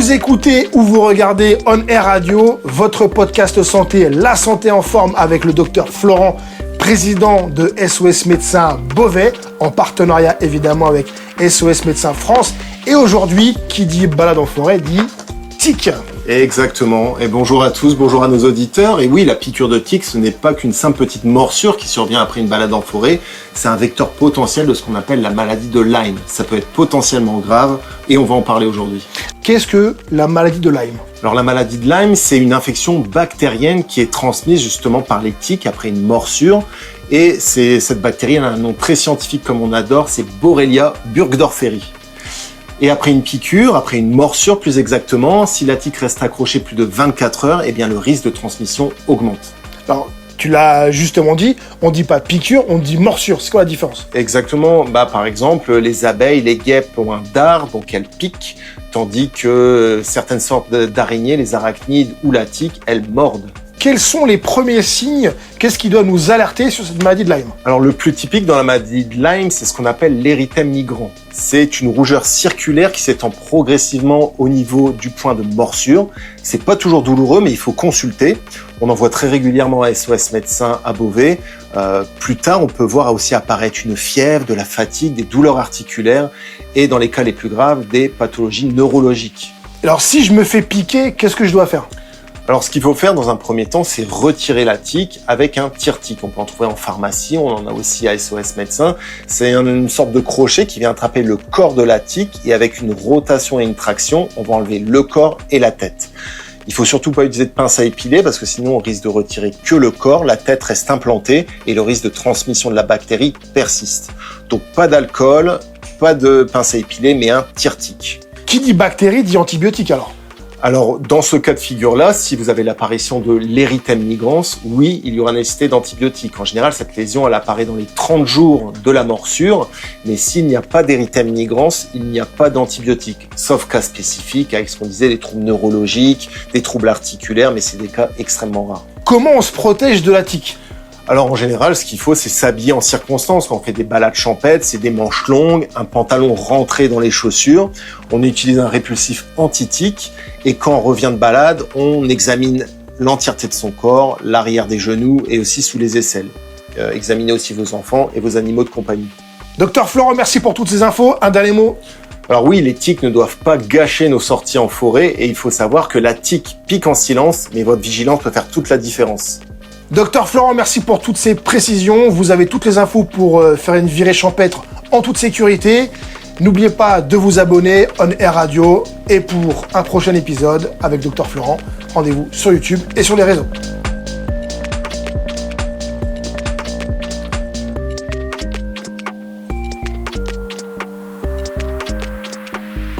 Vous écoutez ou vous regardez On Air Radio, votre podcast santé, la santé en forme avec le docteur Florent, président de SOS Médecins Beauvais, en partenariat évidemment avec SOS Médecins France. Et aujourd'hui, qui dit balade en forêt dit tic. Exactement. Et bonjour à tous, bonjour à nos auditeurs. Et oui, la piqûre de tic, ce n'est pas qu'une simple petite morsure qui survient après une balade en forêt. C'est un vecteur potentiel de ce qu'on appelle la maladie de Lyme. Ça peut être potentiellement grave et on va en parler aujourd'hui. Qu'est-ce que la maladie de Lyme ? Alors la maladie de Lyme, c'est une infection bactérienne qui est transmise justement par les tiques après une morsure. Et cette bactérie, elle a un nom très scientifique comme on adore, c'est Borrelia burgdorferi. Et après une piqûre, après une morsure plus exactement, si la tique reste accrochée plus de 24 heures, eh bien le risque de transmission augmente. Alors, tu l'as justement dit, on dit pas piqûre, on dit morsure. C'est quoi la différence ? Exactement. Par exemple, les abeilles, les guêpes ont un dard, donc elles piquent, tandis que certaines sortes d'araignées, les arachnides ou la tique, elles mordent. Quels sont les premiers signes ? Qu'est-ce qui doit nous alerter sur cette maladie de Lyme ? Alors le plus typique dans la maladie de Lyme, c'est ce qu'on appelle l'érythème migrant. C'est une rougeur circulaire qui s'étend progressivement au niveau du point de morsure. C'est pas toujours douloureux, mais il faut consulter. On en voit très régulièrement à SOS Médecins à Beauvais. Plus tard, on peut voir aussi apparaître une fièvre, de la fatigue, des douleurs articulaires et dans les cas les plus graves, des pathologies neurologiques. Alors si je me fais piquer, qu'est-ce que je dois faire ? Alors, ce qu'il faut faire dans un premier temps, c'est retirer la tique avec un tire-tique. On peut en trouver en pharmacie, on en a aussi à SOS Médecins. C'est une sorte de crochet qui vient attraper le corps de la tique et avec une rotation et une traction, on va enlever le corps et la tête. Il faut surtout pas utiliser de pince à épiler parce que sinon on risque de retirer que le corps, la tête reste implantée et le risque de transmission de la bactérie persiste. Donc pas d'alcool, pas de pince à épiler, mais un tire-tique. Qui dit bactérie dit antibiotique alors ? Alors, dans ce cas de figure-là, si vous avez l'apparition de l'érythème migrans, oui, il y aura nécessité d'antibiotiques. En général, cette lésion, elle apparaît dans les 30 jours de la morsure, mais s'il n'y a pas d'érythème migrans, il n'y a pas d'antibiotiques. Sauf cas spécifiques, avec ce qu'on disait, des troubles neurologiques, des troubles articulaires, mais c'est des cas extrêmement rares. Comment on se protège de la tique ? Alors en général, ce qu'il faut, c'est s'habiller en circonstance. Quand on fait des balades champêtres, c'est des manches longues, un pantalon rentré dans les chaussures. On utilise un répulsif anti-tique. Et quand on revient de balade, on examine l'entièreté de son corps, l'arrière des genoux et aussi sous les aisselles. Examinez aussi vos enfants et vos animaux de compagnie. Docteur Florent, merci pour toutes ces infos. Un dernier mot ? Alors oui, les tiques ne doivent pas gâcher nos sorties en forêt et il faut savoir que la tique pique en silence, mais votre vigilance peut faire toute la différence. Docteur Florent, merci pour toutes ces précisions. Vous avez toutes les infos pour faire une virée champêtre en toute sécurité. N'oubliez pas de vous abonner On Air Radio. Et pour un prochain épisode avec Docteur Florent, rendez-vous sur YouTube et sur les réseaux.